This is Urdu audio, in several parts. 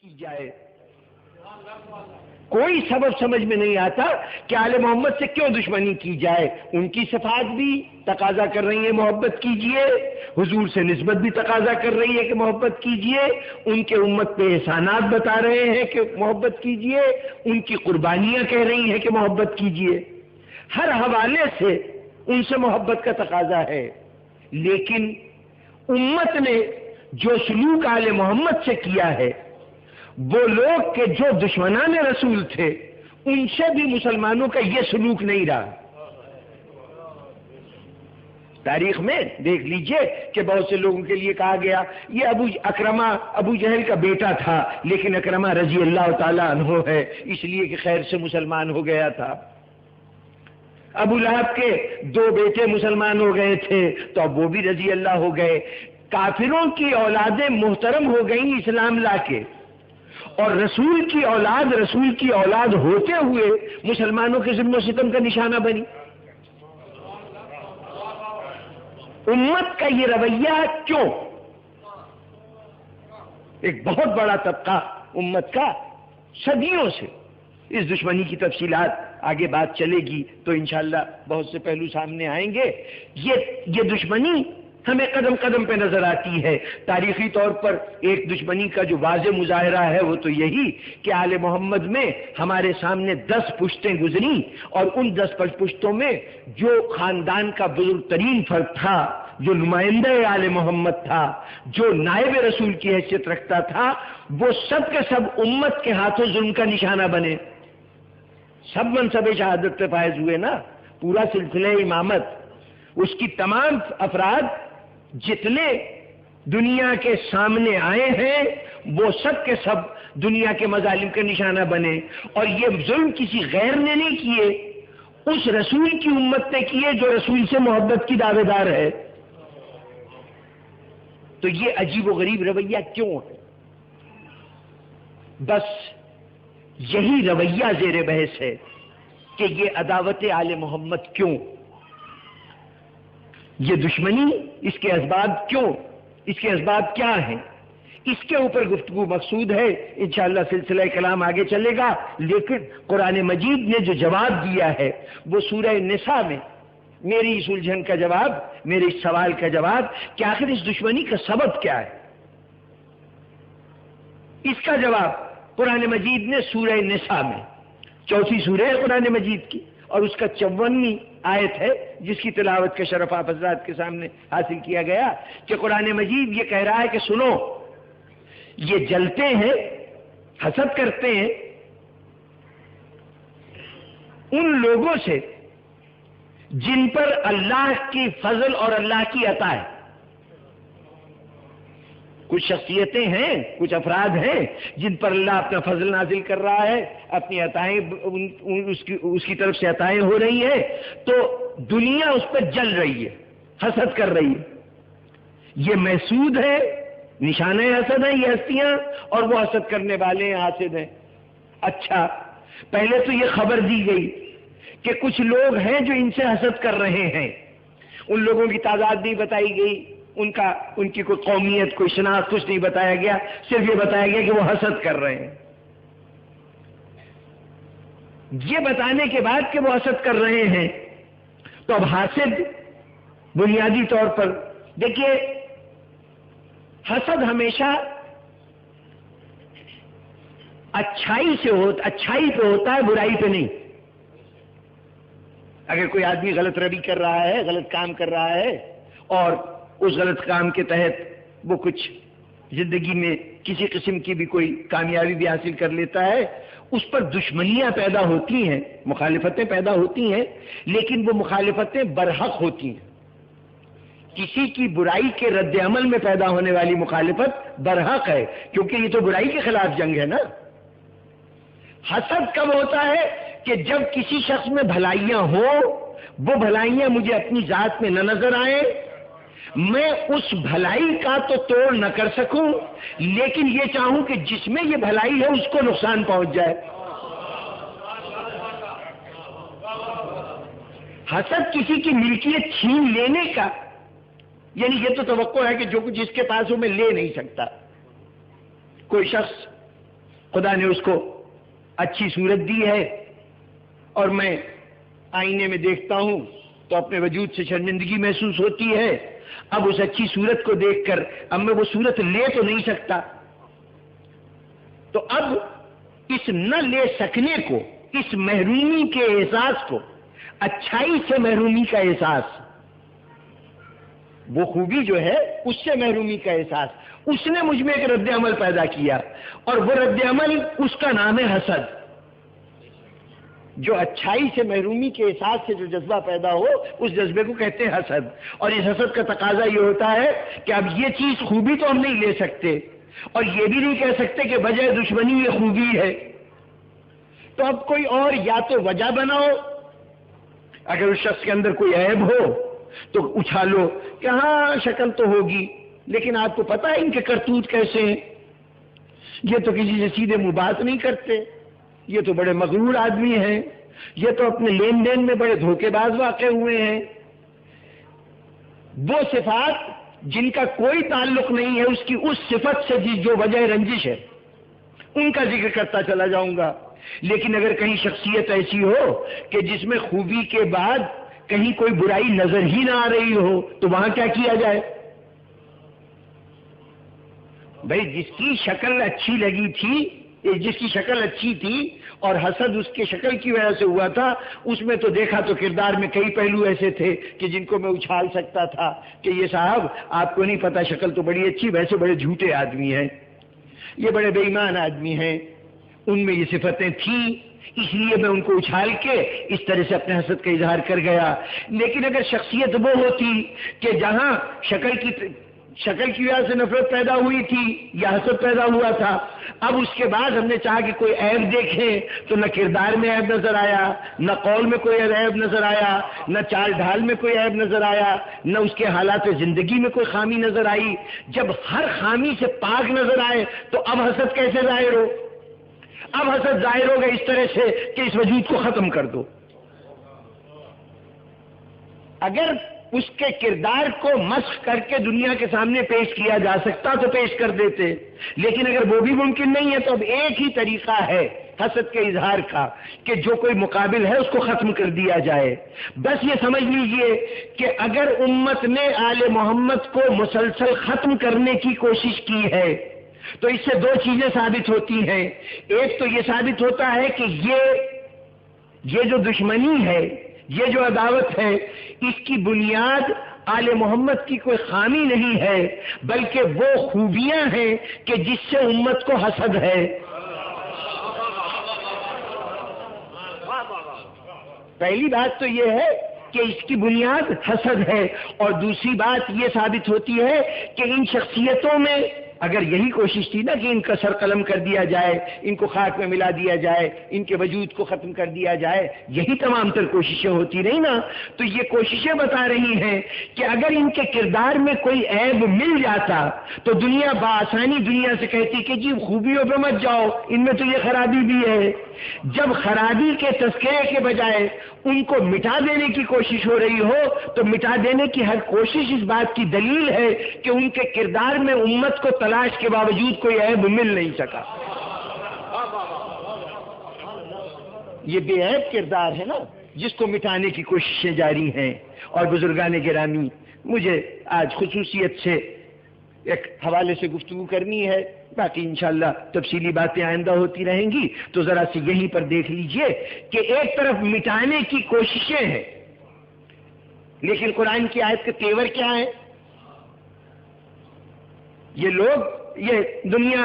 کی جائے. کوئی سبب سمجھ میں نہیں آتا کہ آل محمد سے کیوں دشمنی کی جائے. ان کی صفات بھی تقاضا کر رہی ہیں محبت کیجئے, حضور سے نسبت بھی تقاضا کر رہی ہے کہ محبت کیجئے, ان کے امت پہ احسانات بتا رہے ہیں کہ محبت کیجئے, ان کی قربانیاں کہہ رہی ہیں کہ محبت کیجئے. ہر حوالے سے ان سے محبت کا تقاضا ہے. لیکن امت نے جو سلوک آل محمد سے کیا ہے, وہ لوگ کہ جو دشمنان رسول تھے ان سے بھی مسلمانوں کا یہ سلوک نہیں رہا. تاریخ میں دیکھ لیجئے کہ بہت سے لوگوں کے لیے کہا گیا یہ اکرمہ ابو جہل کا بیٹا تھا, لیکن اکرمہ رضی اللہ تعالیٰ عنہ ہے اس لیے کہ خیر سے مسلمان ہو گیا تھا. ابو لہب کے 2 بیٹے مسلمان ہو گئے تھے تو اب وہ بھی رضی اللہ ہو گئے. کافروں کی اولادیں محترم ہو گئیں اسلام لا کے, اور رسول کی اولاد ہوتے ہوئے مسلمانوں کے ظلم و ستم کا نشانہ بنی. امت کا یہ رویہ کیوں؟ ایک بہت بڑا طبقہ امت کا صدیوں سے اس دشمنی کی تفصیلات آگے بات چلے گی تو انشاءاللہ بہت سے پہلو سامنے آئیں گے. یہ دشمنی ہمیں قدم قدم پہ نظر آتی ہے. تاریخی طور پر ایک دشمنی کا جو واضح مظاہرہ ہے وہ تو یہی کہ آل محمد میں ہمارے سامنے 10 پشتیں گزری, اور ان 10 پشتوں میں جو خاندان کا بزرگ ترین فرد تھا, جو نمائندہ آل محمد تھا, جو نائب رسول کی حیثیت رکھتا تھا, وہ سب کے سب امت کے ہاتھوں ظلم کا نشانہ بنے. سب منصب شہادت پہ فائز ہوئے نا. پورا سلسلہ امامت, اس کی تمام افراد جتنے دنیا کے سامنے آئے ہیں وہ سب کے سب دنیا کے مظالم کا نشانہ بنے. اور یہ ظلم کسی غیر نے نہیں کیے, اس رسول کی امت نے کیے جو رسول سے محبت کی دعوے دار ہے. تو یہ عجیب و غریب رویہ کیوں ہے؟ بس یہی رویہ زیر بحث ہے کہ یہ عداوت آل محمد کیوں, یہ دشمنی, اس کے اسباب کیوں, اس کے اسباب کیا ہیں, اس کے اوپر گفتگو مقصود ہے. انشاءاللہ سلسلہ کلام آگے چلے گا. لیکن قرآن مجید نے جو جواب دیا ہے وہ سورہ نساء میں میری اس الجھن کا جواب, میرے اس سوال کا جواب کہ آخر اس دشمنی کا سبب کیا ہے, اس کا جواب قرآن مجید نے سورہ نساء میں, 4 سورہ ہے قرآن مجید کی, اور اس کا 54ویں آیت ہے جس کی تلاوت کا شرف آپ حضرات کے سامنے حاصل کیا گیا, کہ قرآن مجید یہ کہہ رہا ہے کہ سنو, یہ جلتے ہیں, حسد کرتے ہیں ان لوگوں سے جن پر اللہ کی فضل اور اللہ کی عطا ہے. کچھ شخصیتیں ہیں, کچھ افراد ہیں جن پر اللہ اپنا فضل نازل کر رہا ہے, اپنی عطائیں اس کی طرف سے عطائیں ہو رہی ہیں, تو دنیا اس پر جل رہی ہے, حسد کر رہی ہے. یہ محسود ہے, نشانہ حسد ہے یہ ہستیاں, اور وہ حسد کرنے والے ہیں, حاسد ہیں. اچھا, پہلے تو یہ خبر دی گئی کہ کچھ لوگ ہیں جو ان سے حسد کر رہے ہیں. ان لوگوں کی تعداد نہیں بتائی گئی, ان کی کوئی قومیت, کوئی شناخت, کچھ نہیں بتایا گیا, صرف یہ بتایا گیا کہ وہ حسد کر رہے ہیں. یہ بتانے کے بعد کہ وہ حسد کر رہے ہیں, تو اب حاسد بنیادی طور پر دیکھیے, حسد ہمیشہ اچھائی پہ ہوتا ہے, برائی پہ نہیں. اگر کوئی آدمی غلط روی کر رہا ہے, غلط کام کر رہا ہے, اور اس غلط کام کے تحت وہ کچھ زندگی میں کسی قسم کی بھی کوئی کامیابی بھی حاصل کر لیتا ہے, اس پر دشمنیاں پیدا ہوتی ہیں, مخالفتیں پیدا ہوتی ہیں, لیکن وہ مخالفتیں برحق ہوتی ہیں. کسی کی برائی کے رد عمل میں پیدا ہونے والی مخالفت برحق ہے, کیونکہ یہ تو برائی کے خلاف جنگ ہے نا. حسد کب ہوتا ہے؟ کہ جب کسی شخص میں بھلائیاں ہوں, وہ بھلائیاں مجھے اپنی ذات میں نہ نظر آئیں, میں اس بھلائی کا تو توڑ نہ کر سکوں, لیکن یہ چاہوں کہ جس میں یہ بھلائی ہے اس کو نقصان پہنچ جائے. حسد کسی کی ملکیت چھین لینے کا, یعنی یہ تو توقع ہے کہ جو کچھ جس کے پاس ہو میں لے نہیں سکتا. کوئی شخص خدا نے اس کو اچھی صورت دی ہے اور میں آئینے میں دیکھتا ہوں تو اپنے وجود سے شرمندگی محسوس ہوتی ہے. اب اس اچھی صورت کو دیکھ کر اب میں وہ صورت لے تو نہیں سکتا، تو اب اس نہ لے سکنے کو، اس محرومی کے احساس کو، اچھائی سے محرومی کا احساس، وہ خوبی جو ہے اس سے محرومی کا احساس، اس نے مجھ میں ایک رد عمل پیدا کیا، اور وہ رد عمل اس کا نام ہے حسد. جو اچھائی سے محرومی کے احساس سے جو جذبہ پیدا ہو اس جذبے کو کہتے ہیں حسد. اور اس حسد کا تقاضا یہ ہوتا ہے کہ اب یہ چیز خوبی تو ہم نہیں لے سکتے اور یہ بھی نہیں کہہ سکتے کہ وجہ دشمنی یہ خوبی ہے، تو اب کوئی اور یا تو وجہ بناؤ، اگر اس شخص کے اندر کوئی عیب ہو تو اچھالو کہ ہاں شکل تو ہوگی لیکن آپ کو پتا ہے ان کے کرتوت کیسے ہیں، یہ تو کسی سے سیدھے منہ بات نہیں کرتے، یہ تو بڑے مغرور آدمی ہیں، یہ تو اپنے لین دین میں بڑے دھوکے باز واقع ہوئے ہیں. وہ صفات جن کا کوئی تعلق نہیں ہے اس کی اس صفت سے جو وجہ رنجش ہے ان کا ذکر کرتا چلا جاؤں گا. لیکن اگر کہیں شخصیت ایسی ہو کہ جس میں خوبی کے بعد کہیں کوئی برائی نظر ہی نہ آ رہی ہو تو وہاں کیا کیا جائے؟ بھئی جس کی شکل اچھی لگی تھی، جس کی شکل اچھی تھی اور حسد اس کے شکل کی وجہ سے ہوا تھا، اس میں تو دیکھا تو کردار میں کئی پہلو ایسے تھے کہ جن کو میں اچھال سکتا تھا کہ یہ صاحب آپ کو نہیں پتا شکل تو بڑی اچھی، ویسے بڑے جھوٹے آدمی ہیں، یہ بڑے بے ایمان آدمی ہیں، ان میں یہ صفتیں تھیں، اس لیے میں ان کو اچھال کے اس طرح سے اپنے حسد کا اظہار کر گیا. لیکن اگر شخصیت وہ ہوتی کہ جہاں شکل کی وجہ سے نفرت پیدا ہوئی تھی یا حسد پیدا ہوا تھا، اب اس کے بعد ہم نے چاہا کہ کوئی عیب دیکھیں تو نہ کردار میں عیب نظر آیا، نہ قول میں کوئی عیب نظر آیا، نہ چال ڈھال میں کوئی عیب نظر آیا، نہ اس کے حالات زندگی میں کوئی خامی نظر آئی. جب ہر خامی سے پاک نظر آئے تو اب حسد کیسے ظاہر ہو؟ اب حسد ظاہر ہوگا اس طرح سے کہ اس وجود کو ختم کر دو. اگر اس کے کردار کو مسخ کر کے دنیا کے سامنے پیش کیا جا سکتا تو پیش کر دیتے، لیکن اگر وہ بھی ممکن نہیں ہے تو اب ایک ہی طریقہ ہے حسد کے اظہار کا کہ جو کوئی مقابل ہے اس کو ختم کر دیا جائے. بس یہ سمجھ لیجئے کہ اگر امت نے آل محمد کو مسلسل ختم کرنے کی کوشش کی ہے تو اس سے دو چیزیں ثابت ہوتی ہیں. ایک تو یہ ثابت ہوتا ہے کہ یہ جو دشمنی ہے، یہ جو عداوت ہے، اس کی بنیاد آل محمد کی کوئی خامی نہیں ہے بلکہ وہ خوبیاں ہیں کہ جس سے امت کو حسد ہے. پہلی بات تو یہ ہے کہ اس کی بنیاد حسد ہے، اور دوسری بات یہ ثابت ہوتی ہے کہ ان شخصیتوں میں اگر یہی کوشش تھی نا کہ ان کا سر قلم کر دیا جائے، ان کو خاک میں ملا دیا جائے، ان کے وجود کو ختم کر دیا جائے، یہی تمام تر کوششیں ہوتی رہی نا، تو یہ کوششیں بتا رہی ہیں کہ اگر ان کے کردار میں کوئی عیب مل جاتا تو دنیا بآسانی دنیا سے کہتی کہ جی خوبیوں پہ مت جاؤ، ان میں تو یہ خرابی بھی ہے. جب خرابی کے تذکرے کے بجائے ان کو مٹا دینے کی کوشش ہو رہی ہو تو مٹا دینے کی ہر کوشش اس بات کی دلیل ہے کہ ان کے کردار میں امت کو تلاش کے باوجود کوئی عیب مل نہیں سکا. یہ بے عیب کردار ہے نا جس کو مٹانے کی کوششیں جاری ہیں. اور بزرگان گرامی، مجھے آج خصوصیت سے ایک حوالے سے گفتگو کرنی ہے، باقی انشاءاللہ تفصیلی باتیں آئندہ ہوتی رہیں گی، تو ذرا سے یہیں پر دیکھ لیجئے کہ ایک طرف مٹانے کی کوششیں ہیں لیکن قرآن کی آیت کے تیور کیا ہے؟ یہ لوگ، یہ دنیا،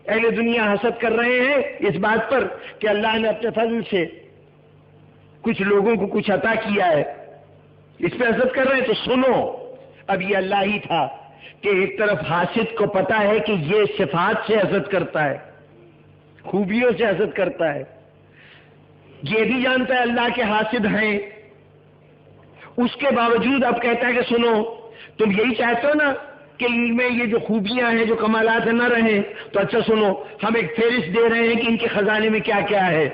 اہل دنیا حسد کر رہے ہیں اس بات پر کہ اللہ نے اپنے فضل سے کچھ لوگوں کو کچھ عطا کیا ہے، اس پہ حسد کر رہے ہیں. تو سنو، اب یہ اللہ ہی تھا کہ ایک طرف حاسد کو پتا ہے کہ یہ صفات سے حسد کرتا ہے، خوبیوں سے حسد کرتا ہے، یہ بھی جانتا ہے اللہ کے حاسد ہیں، اس کے باوجود اب کہتا ہے کہ سنو، تم یہی چاہتے ہو نا کہ ان میں یہ جو خوبیاں ہیں، جو کمالات ہیں، نہ رہیں، تو اچھا سنو، ہم ایک فہرست دے رہے ہیں کہ ان کے خزانے میں کیا کیا ہے.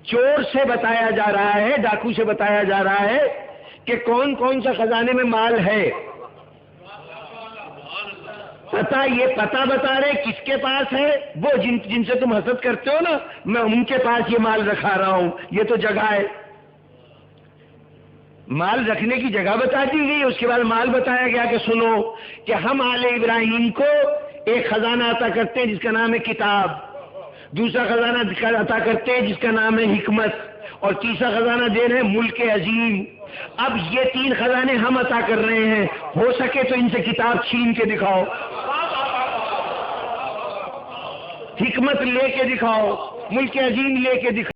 چور سے بتایا جا رہا ہے، ڈاکو سے بتایا جا رہا ہے کہ کون کون سا خزانے میں مال ہے. پتہ یہ پتہ بتا رہے کس کے پاس ہے؟ وہ جن سے تم حسد کرتے ہو نا، میں ان کے پاس یہ مال رکھا رہا ہوں، یہ تو جگہ ہے۔ مال رکھنے کی جگہ بتا دی گئی، اس کے بعد مال بتایا گیا کہ سنو کہ ہم آل ابراہیم کو ایک خزانہ عطا کرتے ہیں جس کا نام ہے کتاب، دوسرا خزانہ عطا کرتے ہیں جس کا نام ہے حکمت، اور تیسرا خزانہ دے رہے ہیں ملک عظیم۔ اب یہ 3 خزانے ہم عطا کر رہے ہیں، ہو سکے تو ان سے کتاب چھین کے دکھاؤ، حکمت لے کے دکھاؤ، ملک عظیم لے کے دکھاؤ۔